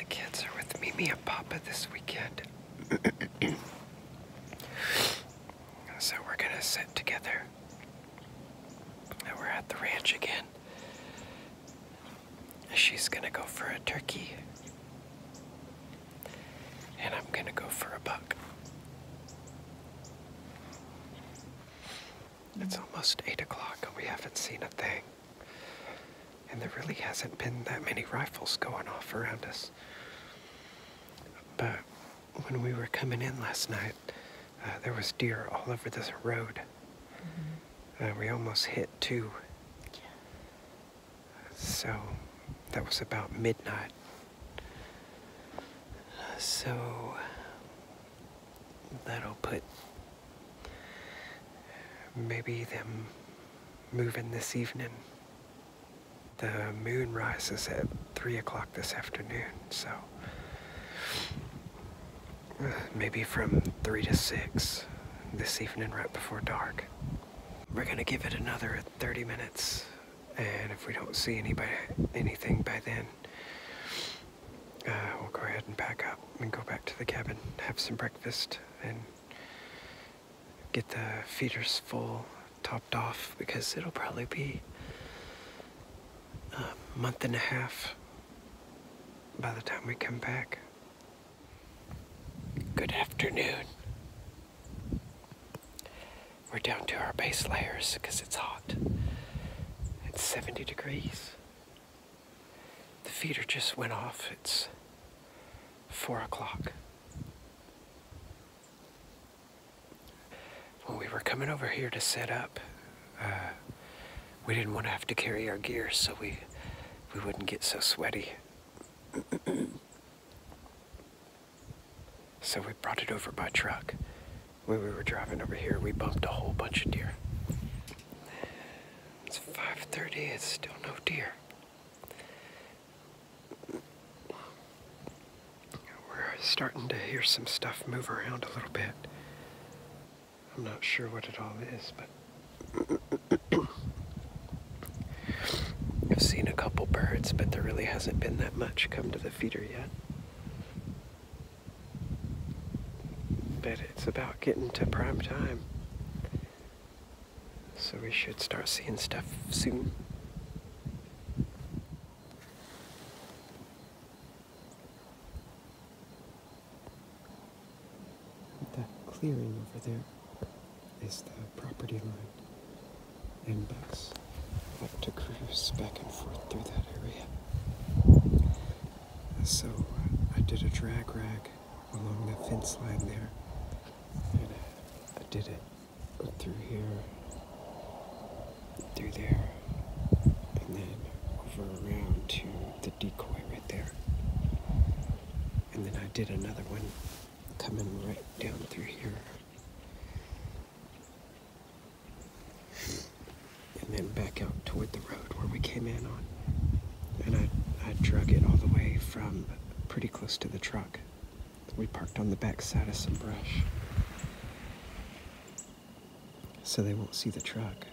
The kids are with Mimi and Papa this weekend. So we're gonna sit together. And we're at the ranch again. She's gonna go for a turkey. And I'm gonna go for a buck. It's almost 8 o'clock and we haven't seen a thing. And there really hasn't been that many rifles going off around us. But when we were coming in last night, there was deer all over this road. We almost hit 2. So that was about midnight. So that'll put maybe them moving this evening. The moon rises at 3 o'clock this afternoon, so maybe from 3 to 6 this evening right before dark. We're gonna give it another 30 minutes, and if we don't see anything by then, we'll go ahead and pack up and go back to the cabin, have some breakfast, and get the feeders full, topped off, because it'll probably be a month and a half by the time we come back. Good afternoon. We're down to our base layers because it's hot. It's 70 degrees. The feeder just went off. It's 4 o'clock. When we were coming over here to set up, we didn't want to have to carry our gear so we wouldn't get so sweaty. So we brought it over by truck. When we were driving over here, we bumped a whole bunch of deer. It's 5:30, it's still no deer. We're starting to hear some stuff move around a little bit. I'm not sure what it all is, but I've seen a couple birds, but there really hasn't been that much come to the feeder yet. But it's about getting to prime time, so we should start seeing stuff soon. That clearing over there is the property line, and bucks like to cruise back and forth through that area. So I did a drag rag along the fence line there, and I did it through here, through there, and then over around to the decoy right there. And then I did another one coming right down through here. And then back out toward the road where we came in on. And I drug it all the way from pretty close to the truck. We parked on the back side of some brush, so they won't see the truck.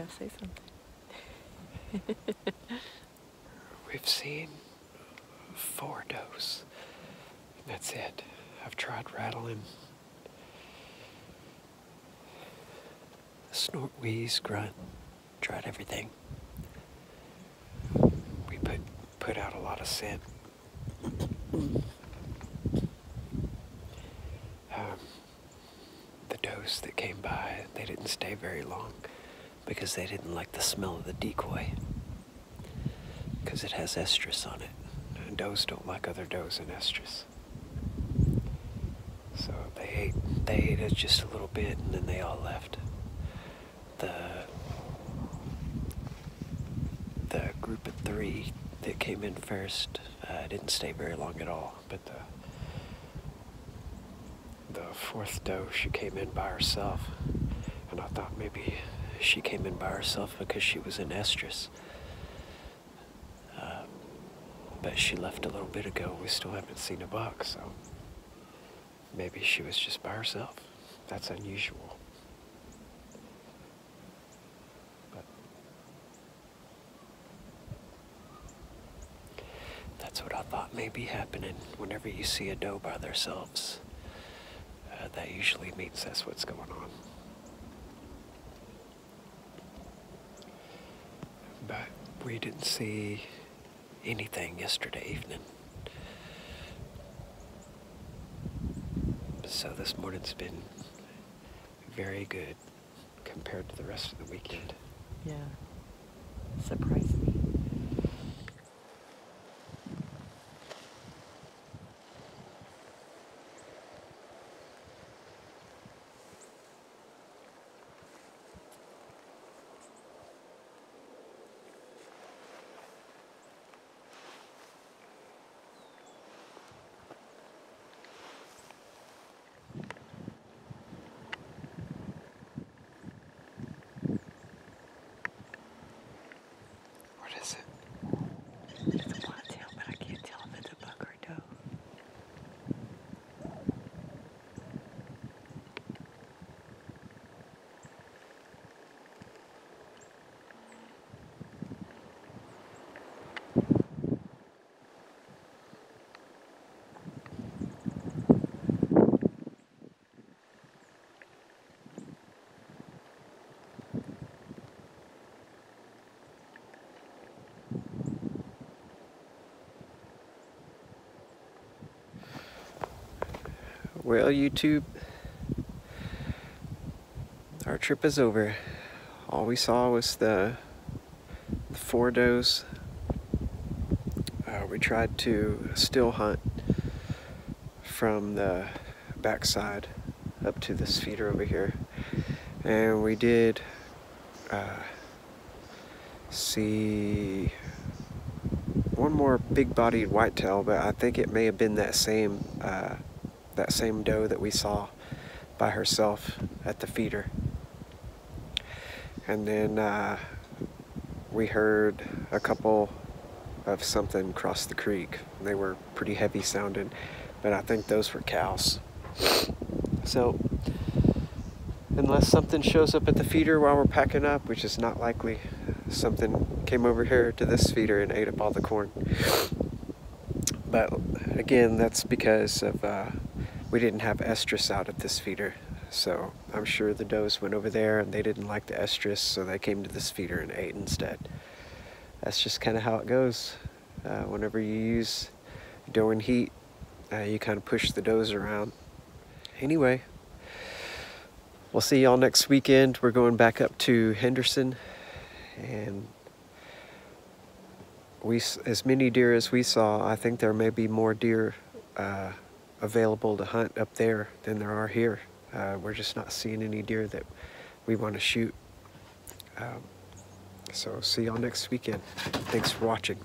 go, say something. We've seen 4 does. That's it. I've tried rattling. Snort, wheeze, grunt. Tried everything. We put out a lot of scent. The does that came by, they didn't stay very long because they didn't like the smell of the decoy, because it has estrus on it. And does don't like other does and estrus. So they ate it just a little bit and then they all left. The group of 3 that came in first didn't stay very long at all, but the 4th doe, she came in by herself, and I thought maybe she came in by herself because she was in estrus. But she left a little bit ago. We still haven't seen a buck, so maybe she was just by herself. That's unusual. But that's what I thought may be happening. Whenever you see a doe by themselves, that usually means that's what's going on. But we didn't see anything yesterday evening. So this morning's been very good compared to the rest of the weekend. Yeah. Surprised me. What is it? It's a whitetail, but I can't tell if it's a buck or a doe. Well, YouTube, our trip is over. All we saw was the 4 does. We tried to still hunt from the backside up to this feeder over here, and we did see one more big-bodied whitetail, but I think it may have been that same doe that we saw by herself at the feeder. And then we heard a couple of something cross the creek. They were pretty heavy sounding, but I think those were cows. So unless something shows up at the feeder while we're packing up, which is not likely, something came over here to this feeder and ate up all the corn. But again, that's because of we didn't have estrus out at this feeder. So I'm sure the does went over there and they didn't like the estrus, so they came to this feeder and ate instead. That's just kind of how it goes. Whenever you use doe and heat, you kind of push the does around. Anyway, we'll see y'all next weekend. We're going back up to Henderson, and as many deer as we saw, I think there may be more deer available to hunt up there than there are here. We're just not seeing any deer that we want to shoot. So see y'all next weekend. Thanks for watching.